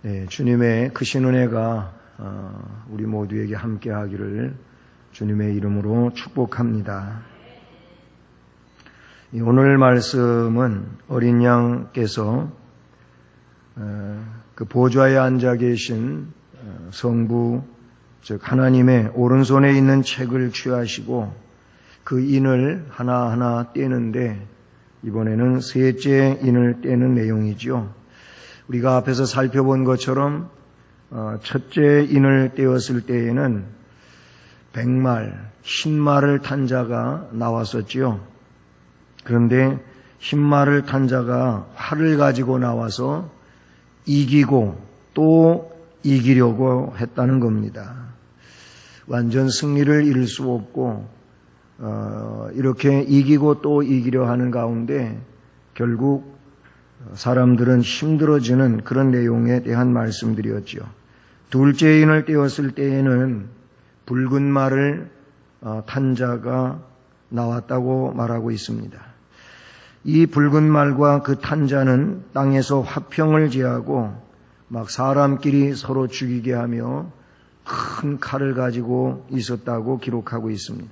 네, 주님의 크신 은혜가 우리 모두에게 함께하기를 주님의 이름으로 축복합니다. 오늘 말씀은 어린 양께서 그 보좌에 앉아 계신 성부 즉 하나님의 오른손에 있는 책을 취하시고 그 인을 하나하나 떼는데 이번에는 셋째 인을 떼는 내용이죠. 우리가 앞에서 살펴본 것처럼 첫째 인을 떼었을 때에는 백말, 흰말을 탄 자가 나왔었지요. 그런데 흰말을 탄 자가 활을 가지고 나와서 이기고 또 이기려고 했다는 겁니다. 완전 승리를 이룰 수 없고 이렇게 이기고 또 이기려 하는 가운데 결국 사람들은 힘들어지는 그런 내용에 대한 말씀들이었죠. 둘째 인을 떼었을 때에는 붉은 말을 탄 자가 나왔다고 말하고 있습니다. 이 붉은 말과 그 탄 자는 땅에서 화평을 제하고 막 사람끼리 서로 죽이게 하며 큰 칼을 가지고 있었다고 기록하고 있습니다.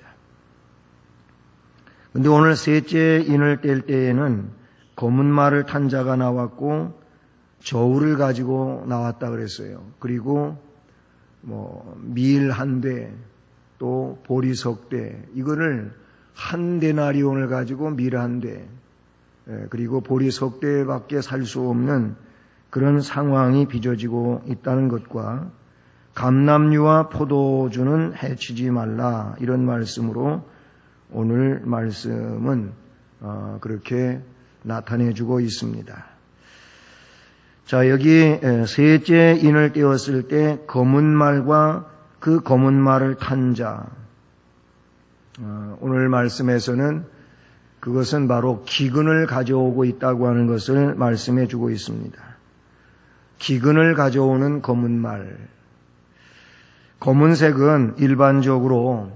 그런데 오늘 셋째 인을 뗄 때에는 검은 말을 탄 자가 나왔고 저울을 가지고 나왔다 그랬어요. 그리고 밀 한 대, 또 보리석 대, 이거를 한 데나리온을 가지고 밀 한 대, 그리고 보리석 대밖에 살 수 없는 그런 상황이 빚어지고 있다는 것과 감람류와 포도주는 해치지 말라, 이런 말씀으로 오늘 말씀은 그렇게 나타내주고 있습니다. 자, 여기 셋째 인을 떼었을 때 검은 말과 그 검은 말을 탄 자, 오늘 말씀에서는 그것은 바로 기근을 가져오고 있다고 하는 것을 말씀해 주고 있습니다. 기근을 가져오는 검은 말. 검은색은 일반적으로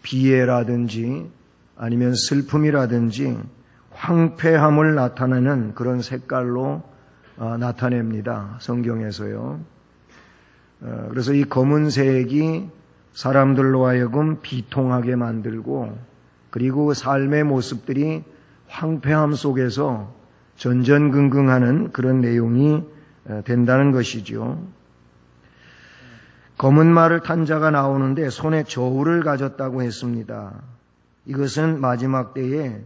비애라든지 아니면 슬픔이라든지 황폐함을 나타내는 그런 색깔로 나타냅니다. 성경에서요. 그래서 이 검은색이 사람들로 하여금 비통하게 만들고 그리고 삶의 모습들이 황폐함 속에서 전전긍긍하는 그런 내용이 된다는 것이죠. 검은 말을 탄 자가 나오는데 손에 저울을 가졌다고 했습니다. 이것은 마지막 때에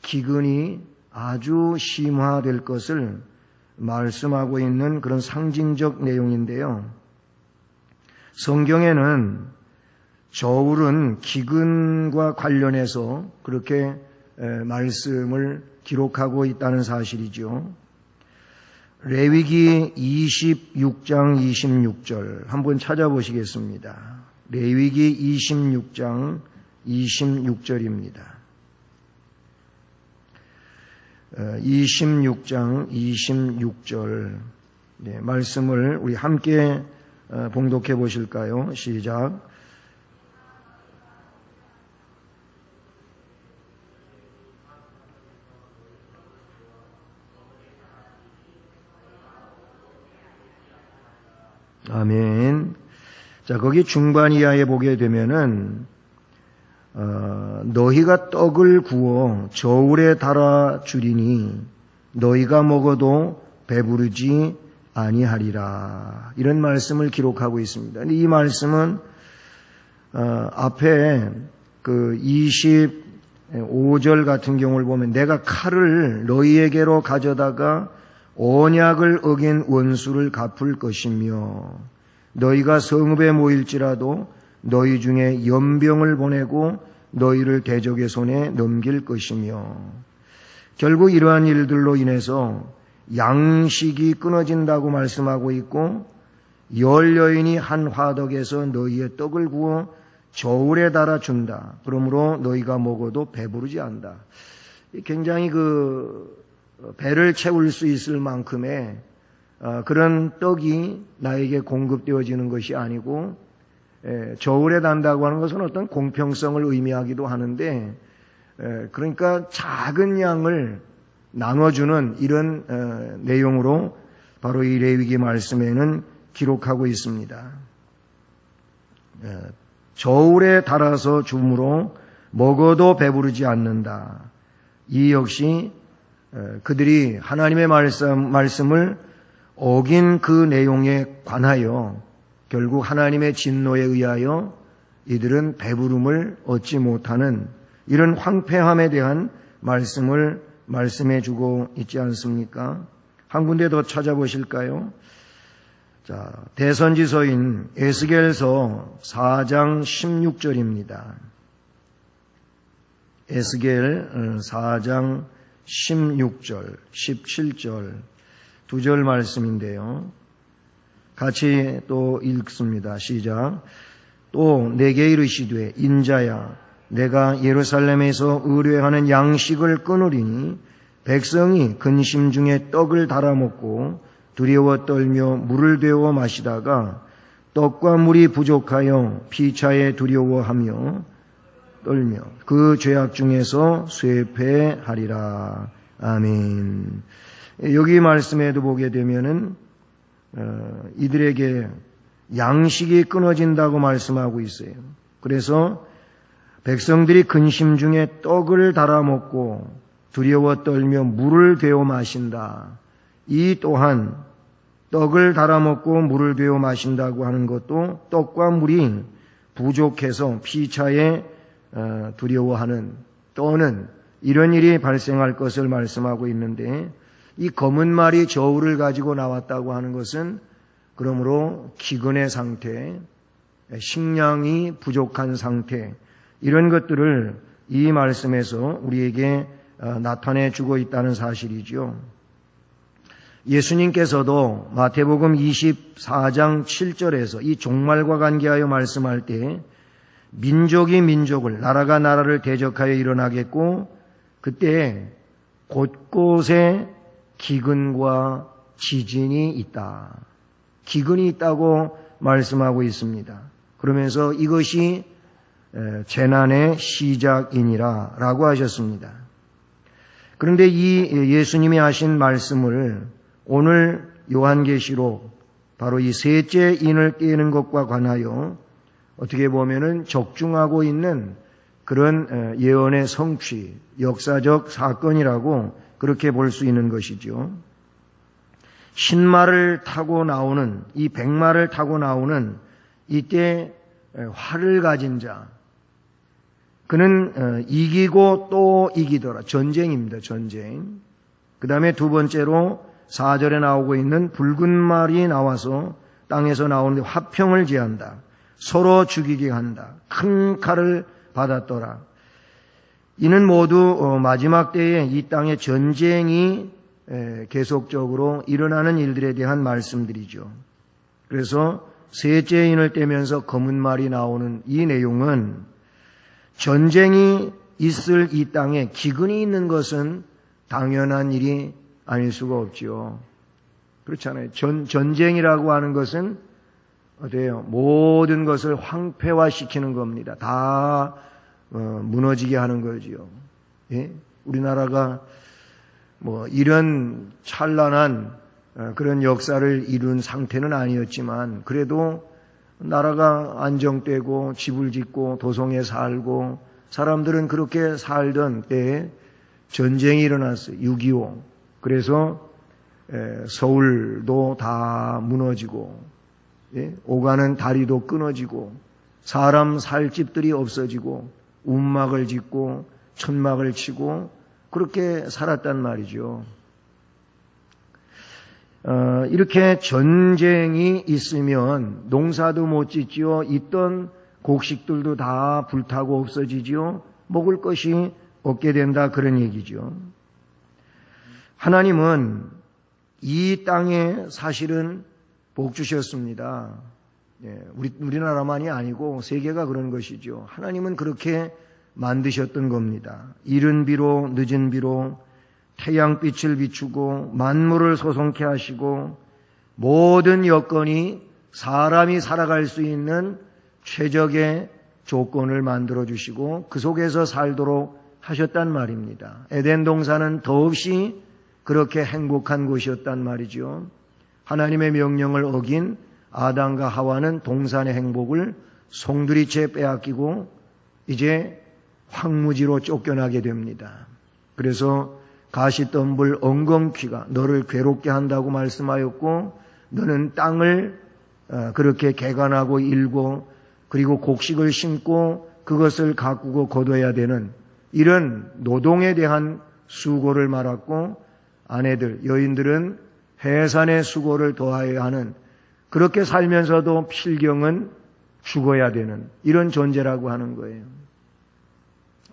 기근이 아주 심화될 것을 말씀하고 있는 그런 상징적 내용인데요. 성경에는 저울은 기근과 관련해서 그렇게 말씀을 기록하고 있다는 사실이죠. 레위기 26장 26절 한번 찾아보시겠습니다. 레위기 26장 26절입니다. 26장 26절 말씀을 우리 함께 봉독해 보실까요? 시작. 아멘. 자, 거기 중반 이하에 보게 되면은 너희가 떡을 구워 저울에 달아 주리니 너희가 먹어도 배부르지 아니하리라, 이런 말씀을 기록하고 있습니다. 근데 이 말씀은 앞에 그 25절 같은 경우를 보면 내가 칼을 너희에게로 가져다가 언약을 어긴 원수를 갚을 것이며 너희가 성읍에 모일지라도 너희 중에 연병을 보내고 너희를 대적의 손에 넘길 것이며, 결국 이러한 일들로 인해서 양식이 끊어진다고 말씀하고 있고 열 여인이 한 화덕에서 너희의 떡을 구워 저울에 달아준다. 그러므로 너희가 먹어도 배부르지 않다. 굉장히 배를 채울 수 있을 만큼의 그런 떡이 나에게 공급되어지는 것이 아니고, 저울에 단다고 하는 것은 어떤 공평성을 의미하기도 하는데, 그러니까 작은 양을 나눠주는 이런 내용으로 바로 이 레위기 말씀에는 기록하고 있습니다. 저울에 달아서 줌으로 먹어도 배부르지 않는다. 이 역시 그들이 하나님의 말씀을 어긴 그 내용에 관하여 결국 하나님의 진노에 의하여 이들은 배부름을 얻지 못하는 이런 황폐함에 대한 말씀을 말씀해 주고 있지 않습니까? 한 군데 더 찾아보실까요? 자, 대선지서인 에스겔서 4장 16절입니다. 에스겔 4장 16절, 17절 두 절 말씀인데요. 같이 또 읽습니다. 시작. 또 내게 이르시되 인자야 내가 예루살렘에서 의뢰하는 양식을 끊으리니 백성이 근심 중에 떡을 달아먹고 두려워 떨며 물을 데워 마시다가 떡과 물이 부족하여 피차에 두려워하며 떨며 그 죄악 중에서 쇠폐하리라. 아멘. 여기 말씀에도 보게 되면은 이들에게 양식이 끊어진다고 말씀하고 있어요. 그래서 백성들이 근심 중에 떡을 달아먹고 두려워 떨며 물을 데워 마신다. 이 또한 떡을 달아먹고 물을 데워 마신다고 하는 것도 떡과 물이 부족해서 피차에 두려워하는 떠는 이런 일이 발생할 것을 말씀하고 있는데 이 검은 말이 저울을 가지고 나왔다고 하는 것은 그러므로 기근의 상태, 식량이 부족한 상태 이런 것들을 이 말씀에서 우리에게 나타내 주고 있다는 사실이죠. 예수님께서도 마태복음 24장 7절에서 이 종말과 관계하여 말씀할 때 민족이 민족을, 나라가 나라를 대적하여 일어나겠고 그때 곳곳에 기근과 지진이 있다. 기근이 있다고 말씀하고 있습니다. 그러면서 이것이 재난의 시작이니라 라고 하셨습니다. 그런데 이 예수님이 하신 말씀을 오늘 요한계시록 바로 이 셋째 인을 떼는 것과 관하여 어떻게 보면은 적중하고 있는 그런 예언의 성취, 역사적 사건이라고 그렇게 볼 수 있는 것이죠. 흰말을 타고 나오는 이 백마를 타고 나오는 이때 활을 가진 자 그는 이기고 또 이기더라. 전쟁입니다. 전쟁. 그 다음에 두 번째로 4절에 나오고 있는 붉은 말이 나와서 땅에서 나오는데 화평을 제한다. 서로 죽이게 한다. 큰 칼을 받았더라. 이는 모두 마지막 때에 이 땅에 전쟁이 계속적으로 일어나는 일들에 대한 말씀들이죠. 그래서 셋째 인을 떼면서 검은 말이 나오는 이 내용은 전쟁이 있을 이 땅에 기근이 있는 것은 당연한 일이 아닐 수가 없지요. 그렇잖아요. 전쟁이라고 하는 것은 어때요? 모든 것을 황폐화시키는 겁니다. 다 무너지게 하는 거지요. 예? 우리나라가 뭐 이런 찬란한 그런 역사를 이룬 상태는 아니었지만 그래도 나라가 안정되고 집을 짓고 도성에 살고 사람들은 그렇게 살던 때에 전쟁이 일어났어요. 6.25. 그래서 서울도 다 무너지고 오가는 다리도 끊어지고 사람 살 집들이 없어지고 움막을 짓고 천막을 치고 그렇게 살았단 말이죠. 이렇게 전쟁이 있으면 농사도 못 짓지요. 있던 곡식들도 다 불타고 없어지지요. 먹을 것이 없게 된다 그런 얘기죠. 하나님은 이 땅에 사실은 복 주셨습니다. 우리나라만이 아니고 세계가 그런 것이죠. 하나님은 그렇게 만드셨던 겁니다. 이른 비로 늦은 비로 태양빛을 비추고 만물을 소송케 하시고 모든 여건이 사람이 살아갈 수 있는 최적의 조건을 만들어 주시고 그 속에서 살도록 하셨단 말입니다. 에덴 동산은 더없이 그렇게 행복한 곳이었단 말이죠. 하나님의 명령을 어긴 아담과 하와는 동산의 행복을 송두리째 빼앗기고 이제 황무지로 쫓겨나게 됩니다. 그래서 가시덤불 엉겅퀴가 너를 괴롭게 한다고 말씀하였고, 너는 땅을 그렇게 개간하고 일고 그리고 곡식을 심고 그것을 가꾸고 거둬야 되는 이런 노동에 대한 수고를 말았고, 아내들, 여인들은 해산의 수고를 더하여야 하는, 그렇게 살면서도 필경은 죽어야 되는 이런 존재라고 하는 거예요.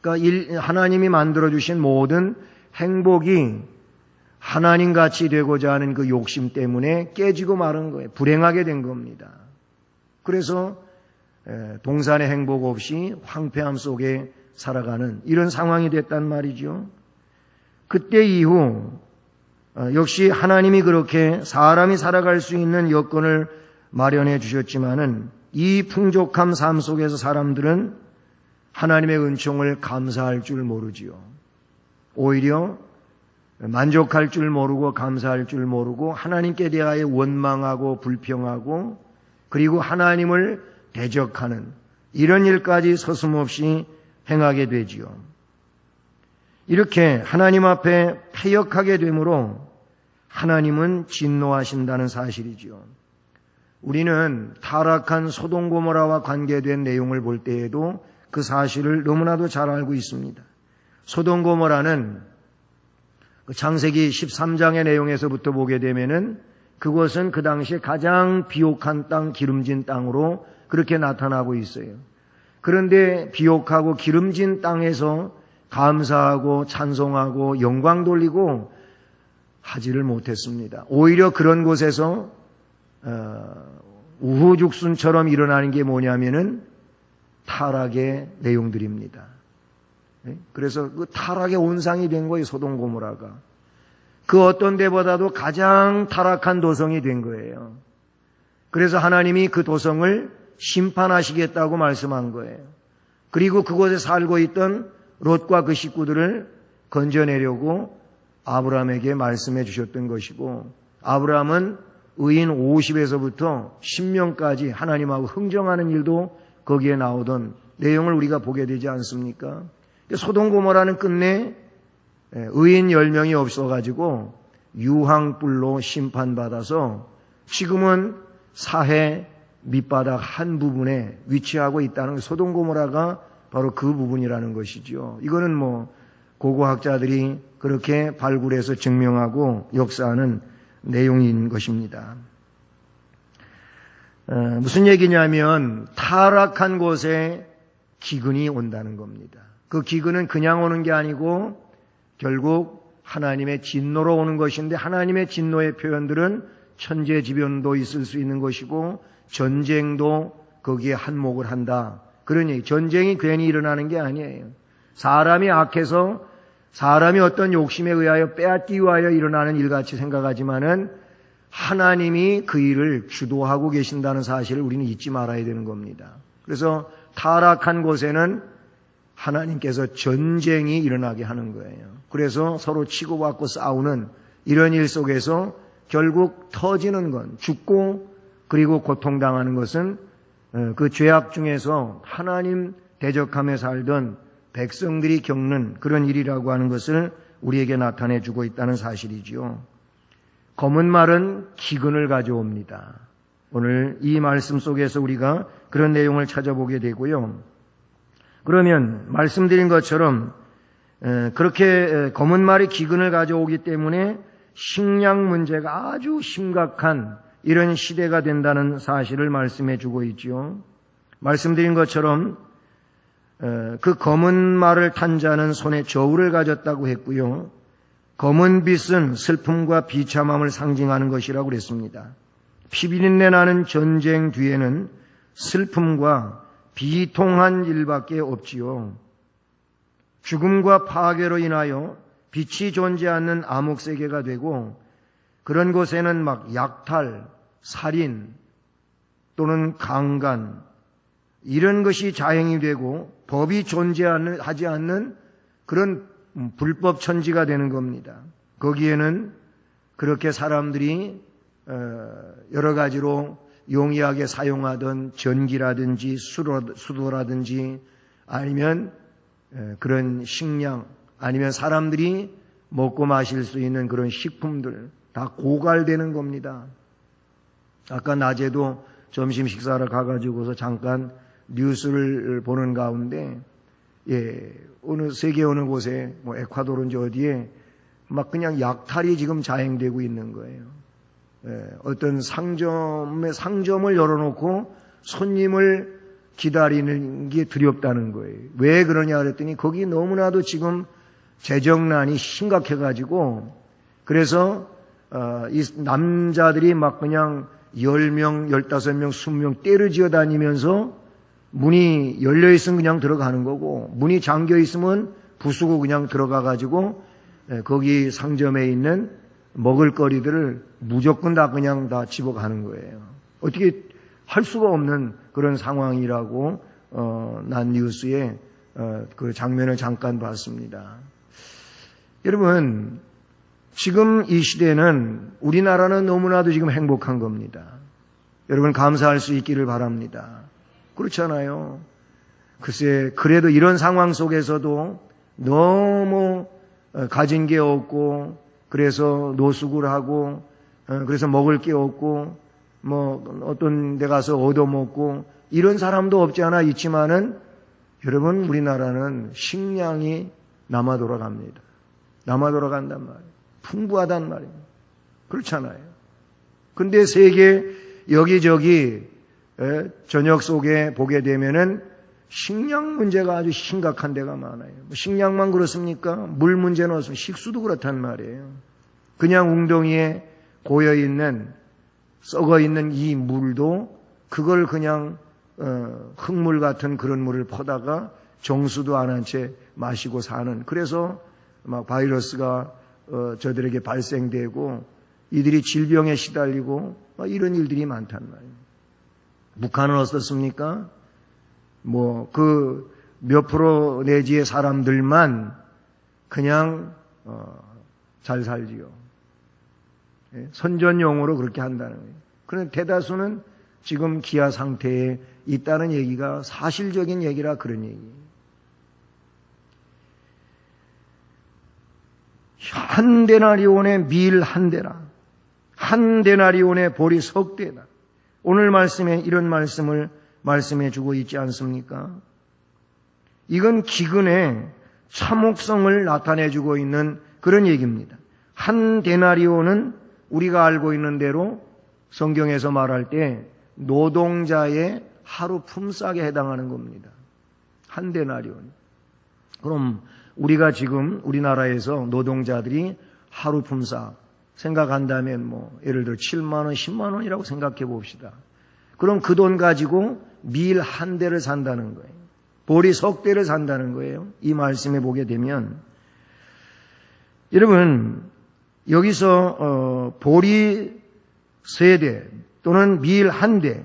그러니까 하나님이 만들어주신 모든 행복이 하나님같이 되고자 하는 그 욕심 때문에 깨지고 마른 거예요. 불행하게 된 겁니다. 그래서 동산의 행복 없이 황폐함 속에 살아가는 이런 상황이 됐단 말이죠. 그때 이후 역시 하나님이 그렇게 사람이 살아갈 수 있는 여건을 마련해 주셨지만은 이 풍족한 삶 속에서 사람들은 하나님의 은총을 감사할 줄 모르지요. 오히려 만족할 줄 모르고 감사할 줄 모르고 하나님께 대하여 원망하고 불평하고 그리고 하나님을 대적하는 이런 일까지 서슴없이 행하게 되지요. 이렇게 하나님 앞에 패역하게 되므로 하나님은 진노하신다는 사실이지요. 우리는 타락한 소돔 고모라와 관계된 내용을 볼 때에도 그 사실을 너무나도 잘 알고 있습니다. 소돔 고모라는 창세기 13장의 내용에서부터 보게 되면은 그것은 그 당시에 가장 비옥한 땅, 기름진 땅으로 그렇게 나타나고 있어요. 그런데 비옥하고 기름진 땅에서 감사하고 찬송하고 영광 돌리고 하지를 못했습니다. 오히려 그런 곳에서 우후죽순처럼 일어나는 게 뭐냐면은 타락의 내용들입니다. 그래서 그 타락의 온상이 된 거예요, 소돔 고모라가. 그 어떤 데보다도 가장 타락한 도성이 된 거예요. 그래서 하나님이 그 도성을 심판하시겠다고 말씀한 거예요. 그리고 그곳에 살고 있던 롯과 그 식구들을 건져내려고 아브라함에게 말씀해 주셨던 것이고, 아브라함은 의인 50에서부터 10명까지 하나님하고 흥정하는 일도 거기에 나오던 내용을 우리가 보게 되지 않습니까? 소돔 고모라는 끝내 의인 10명이 없어가지고 유황불로 심판받아서 지금은 사해 밑바닥 한 부분에 위치하고 있다는 소돔 고모라가 바로 그 부분이라는 것이죠. 이거는 고고학자들이 그렇게 발굴해서 증명하고 역사하는 내용인 것입니다. 무슨 얘기냐면 타락한 곳에 기근이 온다는 겁니다. 그 기근은 그냥 오는 게 아니고 결국 하나님의 진노로 오는 것인데, 하나님의 진노의 표현들은 천재지변도 있을 수 있는 것이고 전쟁도 거기에 한몫을 한다. 그러니 전쟁이 괜히 일어나는 게 아니에요. 사람이 악해서 사람이 어떤 욕심에 의하여 빼앗기 위하여 일어나는 일같이 생각하지만은 하나님이 그 일을 주도하고 계신다는 사실을 우리는 잊지 말아야 되는 겁니다. 그래서 타락한 곳에는 하나님께서 전쟁이 일어나게 하는 거예요. 그래서 서로 치고받고 싸우는 이런 일 속에서 결국 터지는 건, 죽고 그리고 고통당하는 것은 그 죄악 중에서 하나님 대적하며 살던 백성들이 겪는 그런 일이라고 하는 것을 우리에게 나타내주고 있다는 사실이지요. 검은 말은 기근을 가져옵니다. 오늘 이 말씀 속에서 우리가 그런 내용을 찾아보게 되고요. 그러면 말씀드린 것처럼 그렇게 검은 말이 기근을 가져오기 때문에 식량 문제가 아주 심각한 이런 시대가 된다는 사실을 말씀해 주고 있죠. 말씀드린 것처럼 그 검은 말을 탄 자는 손에 저울을 가졌다고 했고요. 검은 빛은 슬픔과 비참함을 상징하는 것이라고 그랬습니다. 피비린내 나는 전쟁 뒤에는 슬픔과 비통한 일밖에 없지요. 죽음과 파괴로 인하여 빛이 존재하는 암흑세계가 되고, 그런 곳에는 막 약탈, 살인 또는 강간 이런 것이 자행이 되고 법이 존재하지 않는 그런 불법 천지가 되는 겁니다. 거기에는 그렇게 사람들이 여러 가지로 용이하게 사용하던 전기라든지 수도라든지 아니면 그런 식량 아니면 사람들이 먹고 마실 수 있는 그런 식품들 다 고갈되는 겁니다. 아까 낮에도 점심 식사를 가가지고서 잠깐 뉴스를 보는 가운데 어느 세계 어느 곳에 뭐 에콰도르인지 어디에 막 그냥 약탈이 지금 자행되고 있는 거예요. 어떤 상점을 열어놓고 손님을 기다리는 게 두렵다는 거예요. 왜 그러냐 그랬더니 거기 너무나도 지금 재정난이 심각해가지고 그래서 이 남자들이 막 그냥 10명, 15명, 20명 때려지어 다니면서 문이 열려있으면 그냥 들어가는 거고 문이 잠겨있으면 부수고 그냥 들어가가지고 거기 상점에 있는 먹을거리들을 무조건 다 그냥 다 집어가는 거예요. 어떻게 할 수가 없는 그런 상황이라고 난 뉴스에 그 장면을 잠깐 봤습니다. 여러분 지금 이 시대는 우리나라는 너무나도 지금 행복한 겁니다. 여러분 감사할 수 있기를 바랍니다. 그렇잖아요. 글쎄 그래도 이런 상황 속에서도 너무 가진 게 없고 그래서 노숙을 하고 그래서 먹을 게 없고 뭐 어떤 데 가서 얻어먹고 이런 사람도 없지 않아 있지만은 여러분 우리나라는 식량이 남아 돌아갑니다. 남아 돌아간단 말이에요. 풍부하단 말이에요. 그렇잖아요. 근데 세계 여기저기 저녁 속에 보게 되면은 식량 문제가 아주 심각한 데가 많아요. 식량만 그렇습니까? 물 문제는 없습니다. 식수도 그렇단 말이에요. 그냥 웅덩이에 고여있는 썩어있는 이 물도 그걸 그냥 흙물 같은 그런 물을 퍼다가 정수도 안 한 채 마시고 사는 그래서 막 바이러스가 저들에게 발생되고 이들이 질병에 시달리고 이런 일들이 많단 말이에요. 북한은 어떻습니까? 뭐 그 몇 프로 내지의 사람들만 그냥 잘 살지요. 선전용으로 그렇게 한다는 거예요. 그런데 대다수는 지금 기아 상태에 있다는 얘기가 사실적인 얘기라 그런 얘기예요. 한 데나리온의 밀 한 데라, 한 데나리온의 보리 석 대다. 오늘 말씀에 이런 말씀을 말씀해 주고 있지 않습니까? 이건 기근의 참혹성을 나타내 주고 있는 그런 얘기입니다. 한 데나리온은 우리가 알고 있는 대로 성경에서 말할 때 노동자의 하루 품삯에 해당하는 겁니다. 한 데나리온. 그럼 우리가 지금 우리나라에서 노동자들이 하루 품삯 생각한다면 뭐 예를 들어 7만 원, 10만 원이라고 생각해 봅시다. 그럼 그 돈 가지고 밀 한 대를 산다는 거예요. 보리 석 대를 산다는 거예요. 이 말씀에 보게 되면 여러분 여기서 보리 세 대 또는 밀 한 대,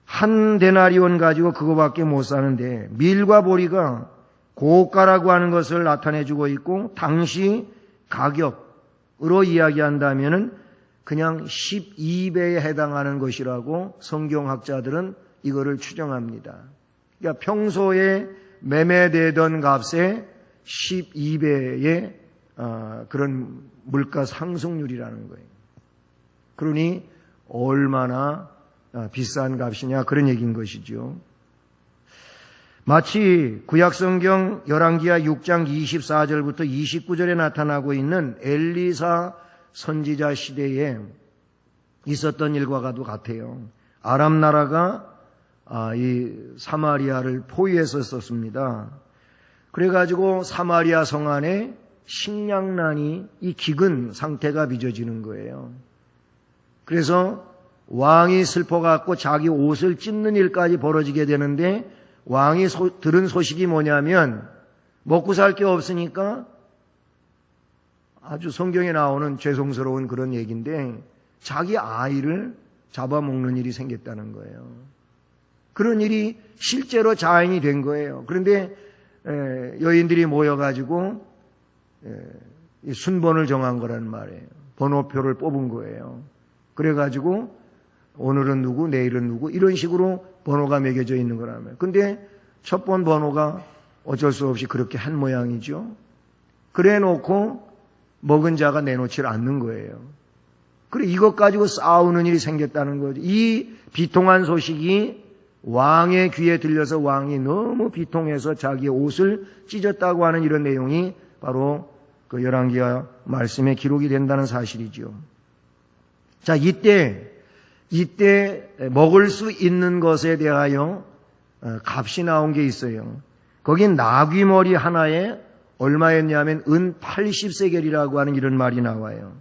한 데나리온 가지고 그거밖에 못 사는데 밀과 보리가 고가라고 하는 것을 나타내주고 있고 당시 가격으로 이야기한다면은 그냥 12배에 해당하는 것이라고 성경학자들은 이거를 추정합니다. 그러니까 평소에 매매되던 값의 12배의 그런 물가 상승률이라는 거예요. 그러니 얼마나 비싼 값이냐 그런 얘기인 것이죠. 마치 구약성경 열왕기하 6장 24절부터 29절에 나타나고 있는 엘리사 선지자 시대에 있었던 일과도 같아요. 아람 나라가 이 사마리아를 포위했었습니다. 그래가지고 사마리아 성 안에 식량난이 이 기근 상태가 빚어지는 거예요. 그래서 왕이 슬퍼갖고 자기 옷을 찢는 일까지 벌어지게 되는데 왕이 들은 소식이 뭐냐면 먹고 살 게 없으니까 아주 성경에 나오는 죄송스러운 그런 얘기인데 자기 아이를 잡아먹는 일이 생겼다는 거예요. 그런 일이 실제로 자행이 된 거예요. 그런데 여인들이 모여가지고 이 순번을 정한 거란 말이에요. 번호표를 뽑은 거예요. 그래가지고 오늘은 누구, 내일은 누구 이런 식으로 번호가 매겨져 있는 거라면. 근데 첫 번 번호가 어쩔 수 없이 그렇게 한 모양이죠. 그래 놓고 먹은 자가 내놓지 않는 거예요. 그래 이것 가지고 싸우는 일이 생겼다는 거죠. 이 비통한 소식이 왕의 귀에 들려서 왕이 너무 비통해서 자기의 옷을 찢었다고 하는 이런 내용이 바로 그 열왕기하 말씀에 기록이 된다는 사실이죠. 자, 이때 먹을 수 있는 것에 대하여 값이 나온 게 있어요. 거긴 나귀머리 하나에 얼마였냐면 은 80세겔이라고 하는 이런 말이 나와요.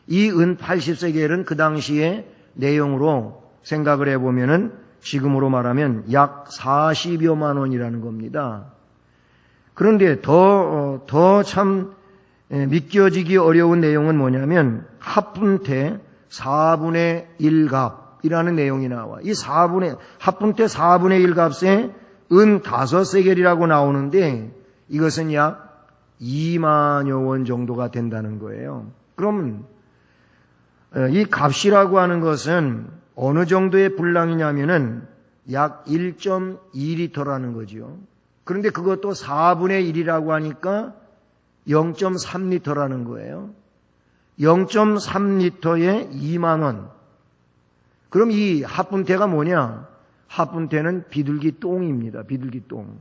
이 은 80세겔은 그 당시의 내용으로 생각을 해보면은 지금으로 말하면 약 40여만 원이라는 겁니다. 그런데 더 참 믿겨지기 어려운 내용은 뭐냐면 합분태 4분의 1값이라는 내용이 나와. 이 합분태 4분의 1값에 은 5세겔이라고 나오는데 이것은 약 2만여 원 정도가 된다는 거예요. 그러면 이 값이라고 하는 것은 어느 정도의 분량이냐면은 약 1.2리터라는 거죠. 그런데 그것도 4분의 1이라고 하니까 0.3리터라는 거예요. 0.3리터에 2만 원. 그럼 이 합분태가 뭐냐? 합분태는 비둘기 똥입니다. 비둘기 똥.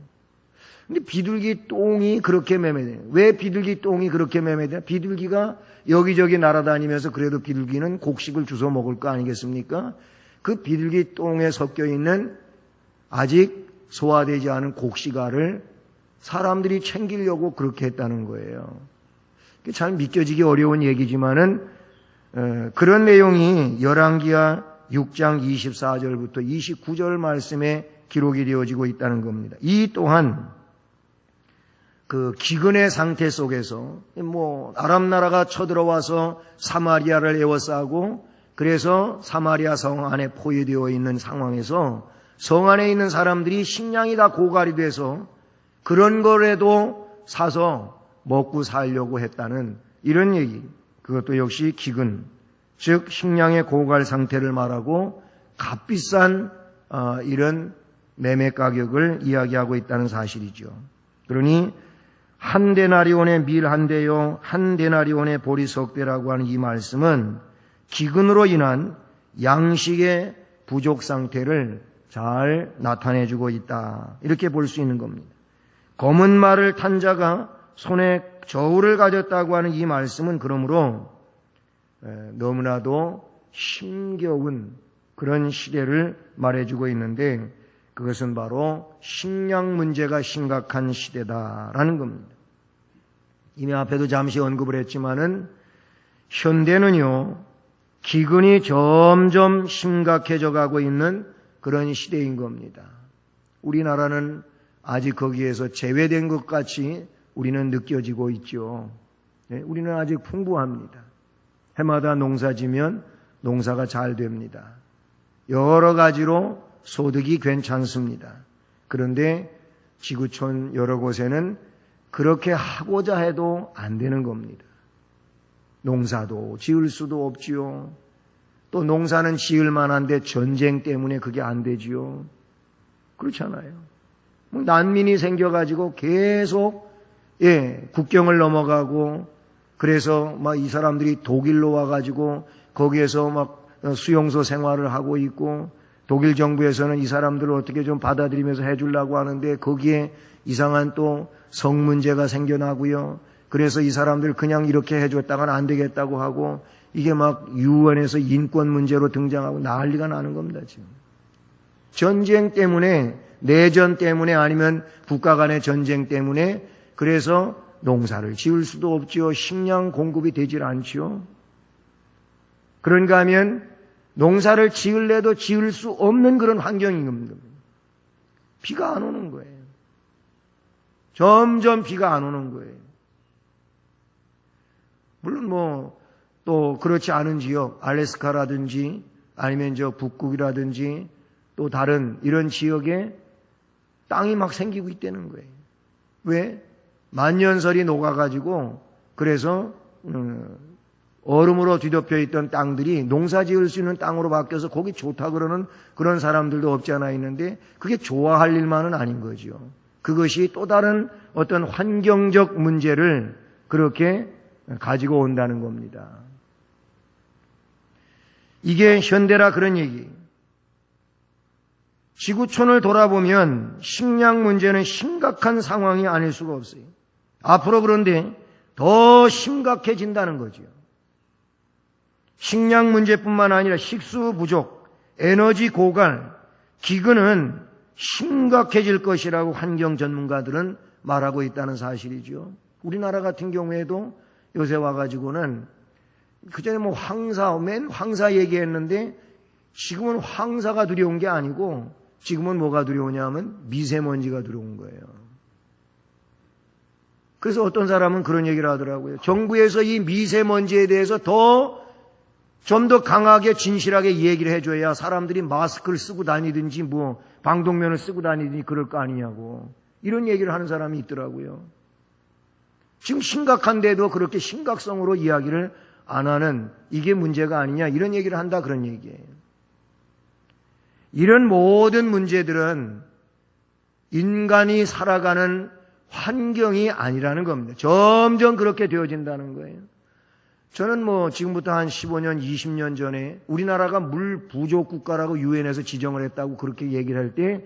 근데 비둘기 똥이 그렇게 매매돼요. 왜 비둘기 똥이 그렇게 매매돼요? 비둘기가 여기저기 날아다니면서 그래도 비둘기는 곡식을 주워 먹을 거 아니겠습니까? 그 비둘기 똥에 섞여 있는 아직 소화되지 않은 곡식알을 사람들이 챙기려고 그렇게 했다는 거예요. 잘 믿겨지기 어려운 얘기지만은 그런 내용이 열왕기하 6장 24절부터 29절 말씀에 기록이 되어지고 있다는 겁니다. 이 또한 그 기근의 상태 속에서 아람 나라가 쳐들어와서 사마리아를 에워싸고 그래서 사마리아 성 안에 포위되어 있는 상황에서 성 안에 있는 사람들이 식량이 다 고갈이 돼서 그런 거라도 사서 먹고 살려고 했다는 이런 얘기. 그것도 역시 기근, 즉 식량의 고갈 상태를 말하고 값비싼 이런 매매 가격을 이야기하고 있다는 사실이죠. 그러니 한 데나리온의 밀 한 대요, 한 데나리온의 보리 석 대라고 하는 이 말씀은 기근으로 인한 양식의 부족 상태를 잘 나타내주고 있다. 이렇게 볼 수 있는 겁니다. 검은 말을 탄 자가 손에 저울을 가졌다고 하는 이 말씀은 그러므로 너무나도 힘겨운 그런 시대를 말해주고 있는데 그것은 바로 식량 문제가 심각한 시대다라는 겁니다. 이미 앞에도 잠시 언급을 했지만은 현대는요 기근이 점점 심각해져 가고 있는 그런 시대인 겁니다. 우리나라는 아직 거기에서 제외된 것 같이 우리는 느껴지고 있죠. 우리는 아직 풍부합니다. 해마다 농사 지면 농사가 잘 됩니다. 여러 가지로 소득이 괜찮습니다. 그런데 지구촌 여러 곳에는 그렇게 하고자 해도 안 되는 겁니다. 농사도 지을 수도 없지요. 또 농사는 지을 만한데 전쟁 때문에 그게 안 되지요. 그렇잖아요. 난민이 생겨가지고 계속 국경을 넘어가고 그래서 막 이 사람들이 독일로 와가지고 거기에서 막 수용소 생활을 하고 있고 독일 정부에서는 이 사람들을 어떻게 좀 받아들이면서 해주려고 하는데 거기에 이상한 또 성 문제가 생겨나고요. 그래서 이 사람들 그냥 이렇게 해줬다가는 안 되겠다고 하고 이게 막 유엔에서 인권 문제로 등장하고 난리가 나는 겁니다. 지금 전쟁 때문에 내전 때문에 아니면 국가 간의 전쟁 때문에 그래서 농사를 지을 수도 없지요. 식량 공급이 되질 않지요. 그런가 하면 농사를 지을래도 지을 수 없는 그런 환경인 겁니다. 비가 안 오는 거예요. 점점 비가 안 오는 거예요. 물론 또 그렇지 않은 지역, 알래스카라든지 아니면 북극이라든지 또 다른 이런 지역에 땅이 막 생기고 있다는 거예요. 왜? 만년설이 녹아가지고 그래서 얼음으로 뒤덮여 있던 땅들이 농사 지을 수 있는 땅으로 바뀌어서 거기 좋다 그러는 그런 사람들도 없지 않아 있는데 그게 좋아할 일만은 아닌 거죠. 그것이 또 다른 어떤 환경적 문제를 그렇게 가지고 온다는 겁니다. 이게 현대라 그런 얘기. 지구촌을 돌아보면 식량 문제는 심각한 상황이 아닐 수가 없어요. 앞으로 그런데 더 심각해진다는 거죠. 식량 문제뿐만 아니라 식수 부족, 에너지 고갈, 기근은 심각해질 것이라고 환경 전문가들은 말하고 있다는 사실이죠. 우리나라 같은 경우에도 요새 와가지고는 그전에 뭐 황사 얘기했는데 지금은 황사가 두려운 게 아니고 지금은 뭐가 두려우냐면 미세먼지가 두려운 거예요. 그래서 어떤 사람은 그런 얘기를 하더라고요. 정부에서 이 미세먼지에 대해서 좀 더 강하게 진실하게 얘기를 해줘야 사람들이 마스크를 쓰고 다니든지 뭐 방독면을 쓰고 다니든지 그럴 거 아니냐고 이런 얘기를 하는 사람이 있더라고요. 지금 심각한데도 그렇게 심각성으로 이야기를 안 하는 이게 문제가 아니냐 이런 얘기를 한다 그런 얘기예요. 이런 모든 문제들은 인간이 살아가는 환경이 아니라는 겁니다. 점점 그렇게 되어진다는 거예요. 저는 뭐 지금부터 한 15년, 20년 전에 우리나라가 물 부족 국가라고 유엔에서 지정을 했다고 그렇게 얘기를 할 때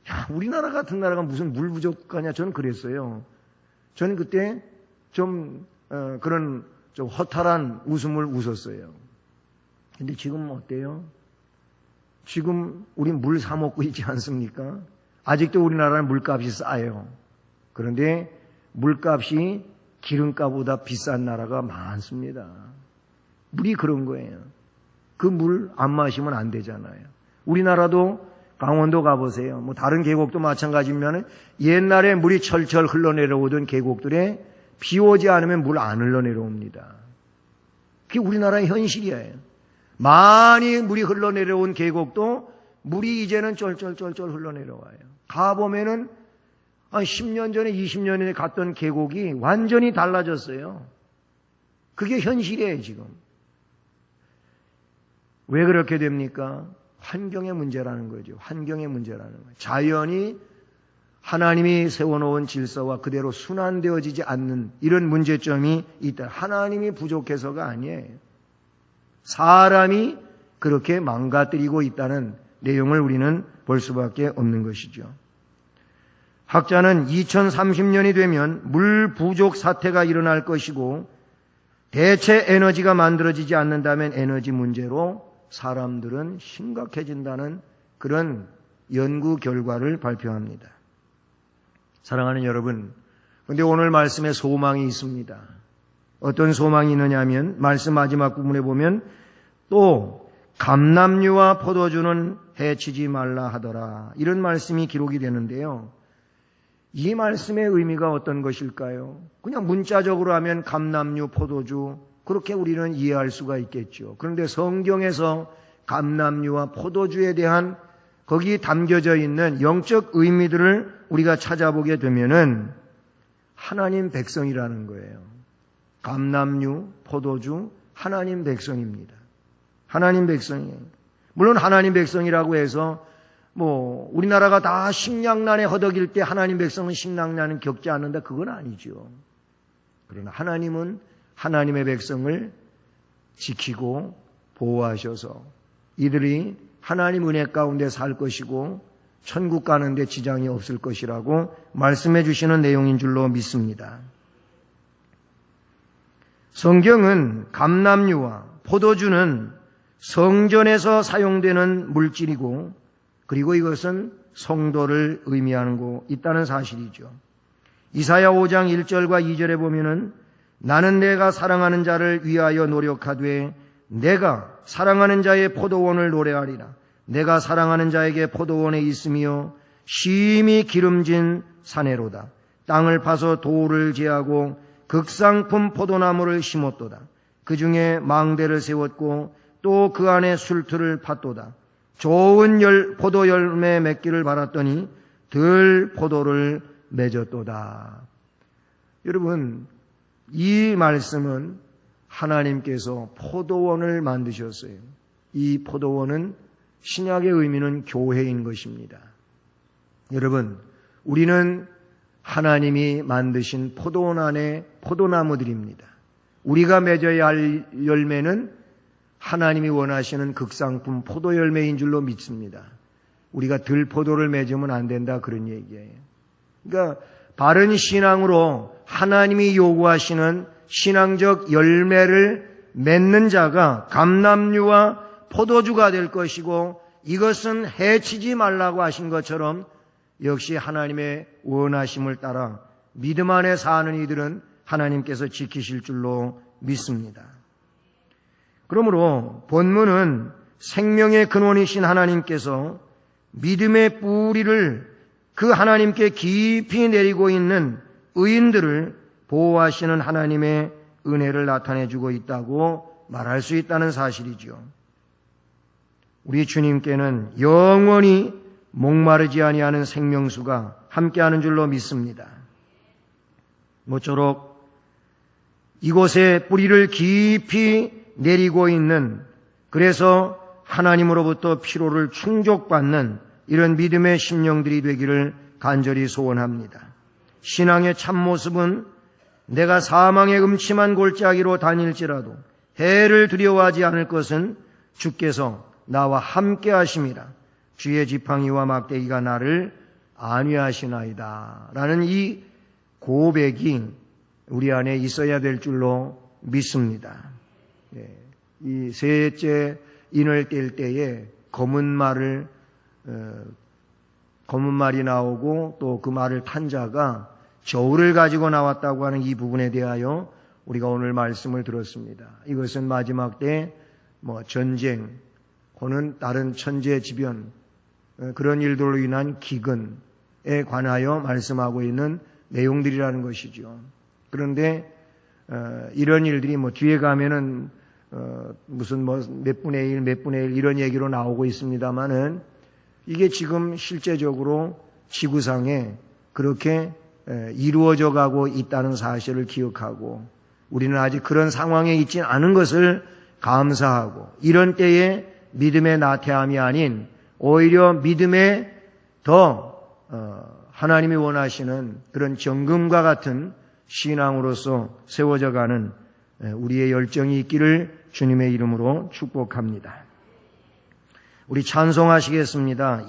야, 우리나라 같은 나라가 무슨 물 부족 국가냐 저는 그랬어요. 저는 그때 그런 좀 허탈한 웃음을 웃었어요. 근데 지금 어때요? 지금 우리 물 사 먹고 있지 않습니까? 아직도 우리나라는 물값이 싸요. 그런데 물값이 기름값보다 비싼 나라가 많습니다. 물이 그런 거예요. 그 물 안 마시면 안 되잖아요. 우리나라도 강원도 가보세요. 뭐 다른 계곡도 마찬가지면 옛날에 물이 철철 흘러내려오던 계곡들에 비 오지 않으면 물 안 흘러내려옵니다. 그게 우리나라의 현실이에요. 많이 물이 흘러내려온 계곡도 물이 이제는 쫄쫄쫄쫄 흘러내려와요. 가보면은 한 10년 전에 20년 전에 갔던 계곡이 완전히 달라졌어요. 그게 현실이에요 지금. 왜 그렇게 됩니까? 환경의 문제라는 거죠. 환경의 문제라는 거예요. 자연이 하나님이 세워놓은 질서와 그대로 순환되어지지 않는 이런 문제점이 있다. 하나님이 부족해서가 아니에요. 사람이 그렇게 망가뜨리고 있다는 내용을 우리는 볼 수밖에 없는 것이죠. 학자는 2030년이 되면 물 부족 사태가 일어날 것이고 대체 에너지가 만들어지지 않는다면 에너지 문제로 사람들은 심각해진다는 그런 연구 결과를 발표합니다. 사랑하는 여러분, 그런데 오늘 말씀에 소망이 있습니다. 어떤 소망이 있느냐 하면 말씀 마지막 부분에 보면 또 감람류와 포도주는 해치지 말라 하더라 이런 말씀이 기록이 되는데요. 이 말씀의 의미가 어떤 것일까요? 그냥 문자적으로 하면 감람류, 포도주 그렇게 우리는 이해할 수가 있겠죠. 그런데 성경에서 감람류와 포도주에 대한 거기 담겨져 있는 영적 의미들을 우리가 찾아보게 되면은 하나님 백성이라는 거예요. 감람류, 포도주, 하나님 백성입니다. 하나님 백성이에요. 물론 하나님 백성이라고 해서 뭐 우리나라가 다 식량난에 허덕일 때 하나님 백성은 식량난을 겪지 않는다 그건 아니죠. 그러나 하나님은 하나님의 백성을 지키고 보호하셔서 이들이 하나님 은혜 가운데 살 것이고 천국 가는데 지장이 없을 것이라고 말씀해 주시는 내용인 줄로 믿습니다. 성경은 감람류와 포도주는 성전에서 사용되는 물질이고 그리고 이것은 성도를 의미하는 거 있다는 사실이죠. 이사야 5장 1절과 2절에 보면은 나는 내가 사랑하는 자를 위하여 노력하되 내가 사랑하는 자의 포도원을 노래하리라. 내가 사랑하는 자에게 포도원에 있으며 심히 기름진 사내로다. 땅을 파서 돌을 제하고 극상품 포도나무를 심었도다. 그 중에 망대를 세웠고 또 그 안에 술틀을 팠도다. 좋은 포도 열매 맺기를 바랐더니 들 포도를 맺었도다. 여러분, 이 말씀은 하나님께서 포도원을 만드셨어요. 이 포도원은 신약의 의미는 교회인 것입니다. 여러분, 우리는 하나님이 만드신 포도원 안에 포도나무들입니다. 우리가 맺어야 할 열매는 하나님이 원하시는 극상품 포도 열매인 줄로 믿습니다. 우리가 들포도를 맺으면 안 된다, 그런 얘기예요. 그러니까 바른 신앙으로 하나님이 요구하시는 신앙적 열매를 맺는 자가 감람류와 포도주가 될 것이고, 이것은 해치지 말라고 하신 것처럼 역시 하나님의 원하심을 따라 믿음 안에 사는 이들은 하나님께서 지키실 줄로 믿습니다. 그러므로 본문은 생명의 근원이신 하나님께서 믿음의 뿌리를 그 하나님께 깊이 내리고 있는 의인들을 보호하시는 하나님의 은혜를 나타내주고 있다고 말할 수 있다는 사실이죠. 우리 주님께는 영원히 목마르지 아니하는 생명수가 함께하는 줄로 믿습니다. 모쪼록 이곳에 뿌리를 깊이 내리고 있는, 그래서 하나님으로부터 피로를 충족받는 이런 믿음의 심령들이 되기를 간절히 소원합니다. 신앙의 참모습은 내가 사망의 음침한 골짜기로 다닐지라도 해를 두려워하지 않을 것은 주께서 나와 함께 하심이라. 주의 지팡이와 막대기가 나를 안위하시나이다. 라는 이 고백이 우리 안에 있어야 될 줄로 믿습니다. 이 셋째 인을 뗄 때에 검은 말이 나오고 또 그 말을 탄 자가 저울을 가지고 나왔다고 하는 이 부분에 대하여 우리가 오늘 말씀을 들었습니다. 이것은 마지막 때 전쟁 혹은 다른 천재지변 그런 일들로 인한 기근에 관하여 말씀하고 있는 내용들이라는 것이죠. 그런데 이런 일들이 뒤에 가면은 무슨 몇 분의 1, 몇 분의 1 이런 얘기로 나오고 있습니다만은 이게 지금 실제적으로 지구상에 그렇게 이루어져 가고 있다는 사실을 기억하고, 우리는 아직 그런 상황에 있지 않은 것을 감사하고, 이런 때에 믿음의 나태함이 아닌 오히려 믿음에 더 하나님이 원하시는 그런 정금과 같은 신앙으로서 세워져 가는 우리의 열정이 있기를 주님의 이름으로 축복합니다. 우리 찬송하시겠습니다.